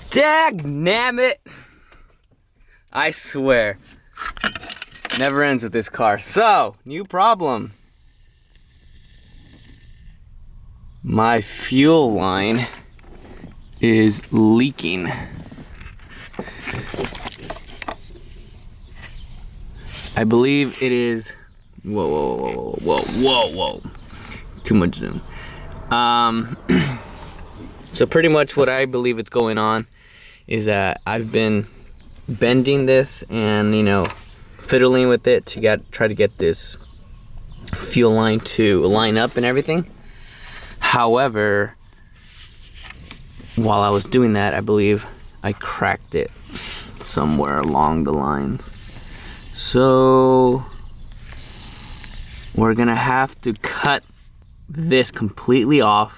Dagnabbit! I swear. Never ends with this car. So, new problem. My fuel line is leaking. I believe it is. Whoa. Too much zoom. So pretty much what I believe it's going on is that I've been bending this and, you know, fiddling with it to try to get this fuel line to line up and everything. However, while I was doing that, I believe I cracked it somewhere along the lines. So we're gonna have to cut this completely off,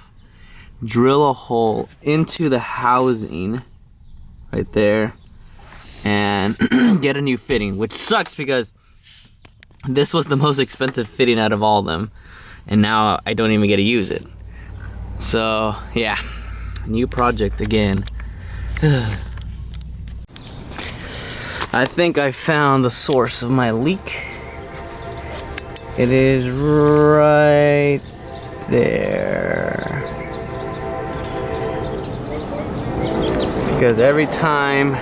drill a hole into the housing right there, and get a new fitting, which sucks because this was the most expensive fitting out of all of them, and now I don't even get to use it. So yeah, new project again. I think I found the source of my leak. It is right there. Because every time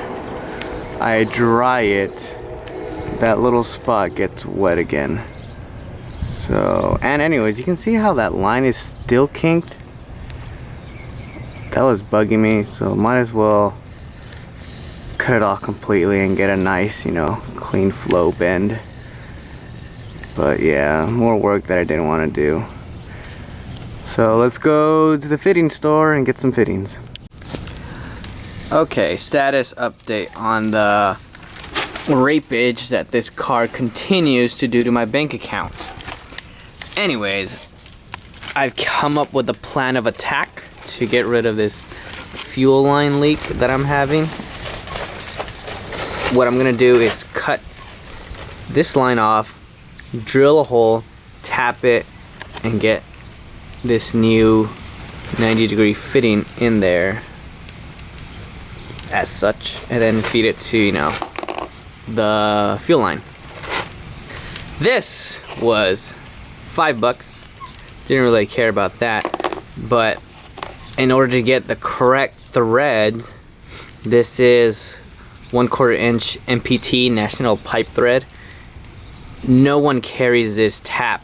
I dry it, that little spot gets wet again. So, and anyways, you can see how that line is still kinked. That was bugging me, so might as well cut it off completely and get a nice, you know, clean flow bend. But yeah, more work that I didn't want to do. So let's go to the fitting store and get some fittings. Okay, status update on the rapage that this car continues to do to my bank account. Anyways, I've come up with a plan of attack to get rid of this fuel line leak that I'm having. What I'm gonna do is cut this line off, drill a hole, tap it, and get this new 90-degree fitting in there as such, and then feed it to, you know, the fuel line. This was $5. Didn't really care about that, but in order to get the correct threads, this is 1/4 inch MPT National Pipe Thread. No one carries this tap.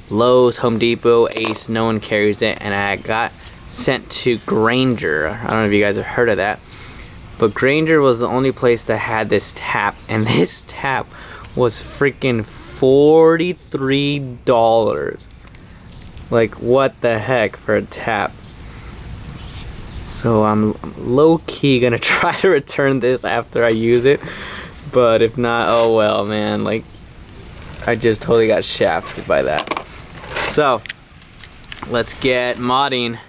Lowe's, Home Depot, Ace, no one carries it, and I got sent to Granger. I don't know if you guys have heard of that, but Granger was the only place that had this tap, and this tap was freaking $43. Like, what the heck for a tap? So I'm low-key gonna try to return this after I use it, but if not, oh well, man. Like, I just totally got shafted by that. So let's get modding.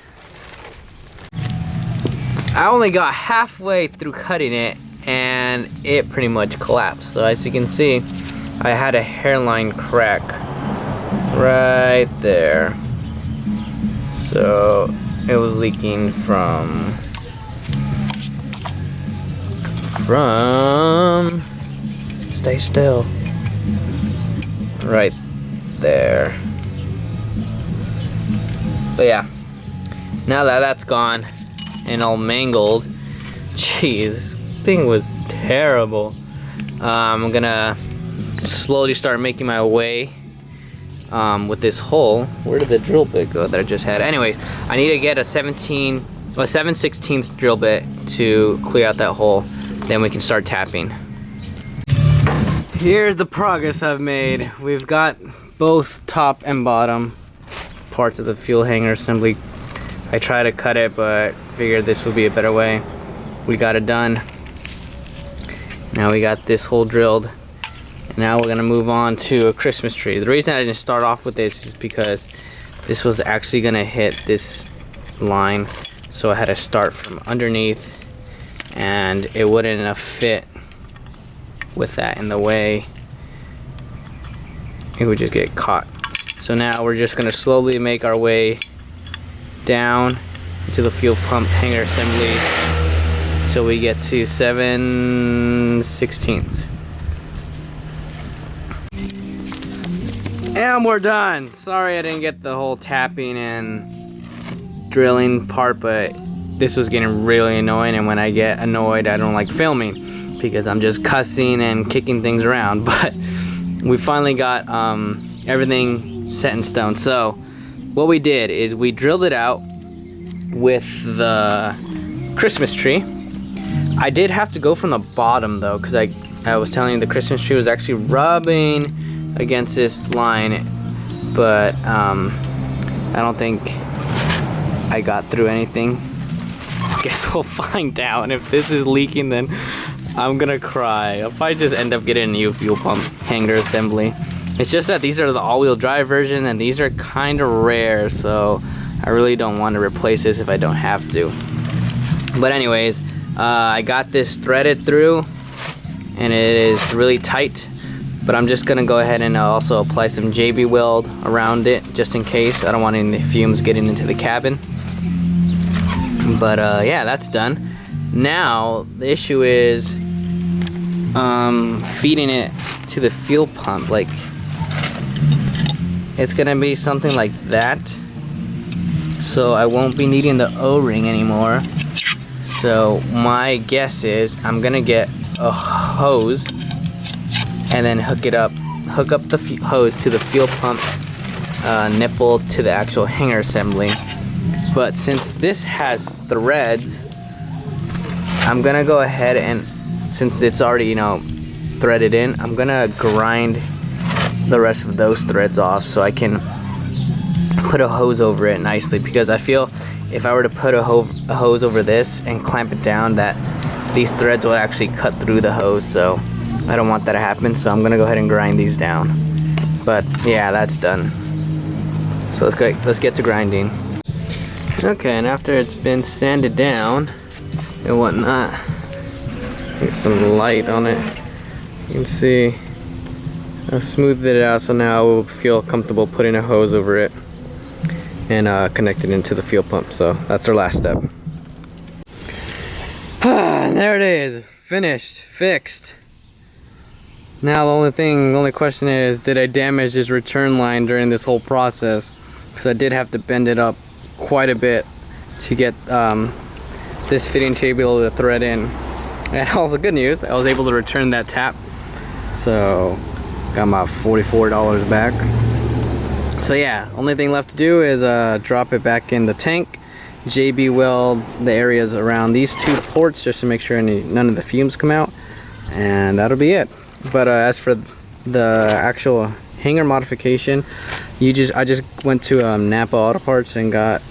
I only got halfway through cutting it and it pretty much collapsed. So as you can see, I had a hairline crack right there. So it was leaking from stay still, right there. But yeah, now that that's gone and all mangled, jeez, this thing was terrible. I'm gonna slowly start making my way with this hole. Where did the drill bit go that I just had? Anyways, I need to get a 7/16 drill bit to clear out that hole. Then we can start tapping. Here's the progress I've made. We've got both top and bottom parts of the fuel hanger assembly. I tried to cut it, but figured this would be a better way. We got it done. Now we got this hole drilled. Now we're gonna move on to a Christmas tree. The reason I didn't start off with this is because this was actually gonna hit this line, so I had to start from underneath, and it wouldn't have fit with that in the way. It would just get caught. So now we're just gonna slowly make our way down into the fuel pump hanger assembly so we get to 7/16. And we're done. Sorry I didn't get the whole tapping and drilling part, but this was getting really annoying, and when I get annoyed I don't like filming because I'm just cussing and kicking things around. But we finally got everything set in stone. So what we did is we drilled it out with the Christmas tree. I did have to go from the bottom though, because I was telling you the Christmas tree was actually rubbing against this line, but I don't think I got through anything. Guess we'll find out, and if this is leaking then I'm gonna cry. I'll probably just end up getting a new fuel pump hanger assembly. It's just that these are the all-wheel drive version and these are kind of rare, so I really don't want to replace this if I don't have to. But anyways, I got this threaded through and it is really tight, but I'm just gonna go ahead and also apply some JB Weld around it just in case. I don't want any fumes getting into the cabin. But yeah, that's done. Now the issue is feeding it to the fuel pump. Like, it's gonna be something like that, so I won't be needing the O-ring anymore. So my guess is I'm gonna get a hose and then hook up the hose to the fuel pump nipple to the actual hanger assembly. But since this has threads, I'm gonna go ahead and, since it's already, you know, threaded in, I'm gonna grind the rest of those threads off so I can put a hose over it nicely, because I feel if I were to put a hose over this and clamp it down, that these threads will actually cut through the hose, so I don't want that to happen. So I'm gonna go ahead and grind these down. But yeah, that's done. So let's get to grinding. Okay, and after it's been sanded down and whatnot, get some light on it. You can see I smoothed it out, so now I will feel comfortable putting a hose over it and connect it into the fuel pump. So that's our last step. And there it is, finished, fixed. Now the only question is, did I damage this return line during this whole process? Because I did have to bend it up quite a bit to get this fitting table to thread in. And also good news, I was able to return that tap, so got about $44 back. So yeah, only thing left to do is drop it back in the tank, JB Weld the areas around these two ports just to make sure none of the fumes come out, and that'll be it. But as for the actual hanger modification, I just went to Napa Auto Parts and got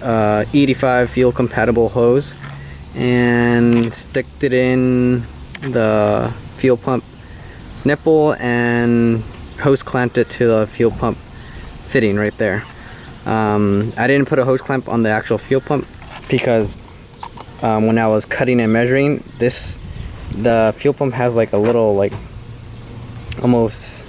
85 fuel compatible hose and sticked it in the fuel pump nipple and hose clamped it to the fuel pump fitting right there. I didn't put a hose clamp on the actual fuel pump because when I was cutting and measuring the fuel pump has like a little, like, almost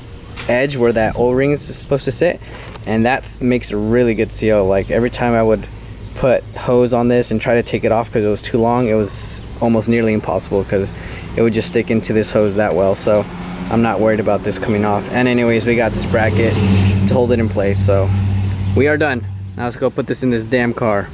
edge where that O-ring is supposed to sit, and that makes a really good seal. Like, every time I would put hose on this and try to take it off because it was too long, it was almost nearly impossible because it would just stick into this hose that well. So I'm not worried about this coming off. And anyways, we got this bracket to hold it in place, so we are done. Now let's go put this in this damn car.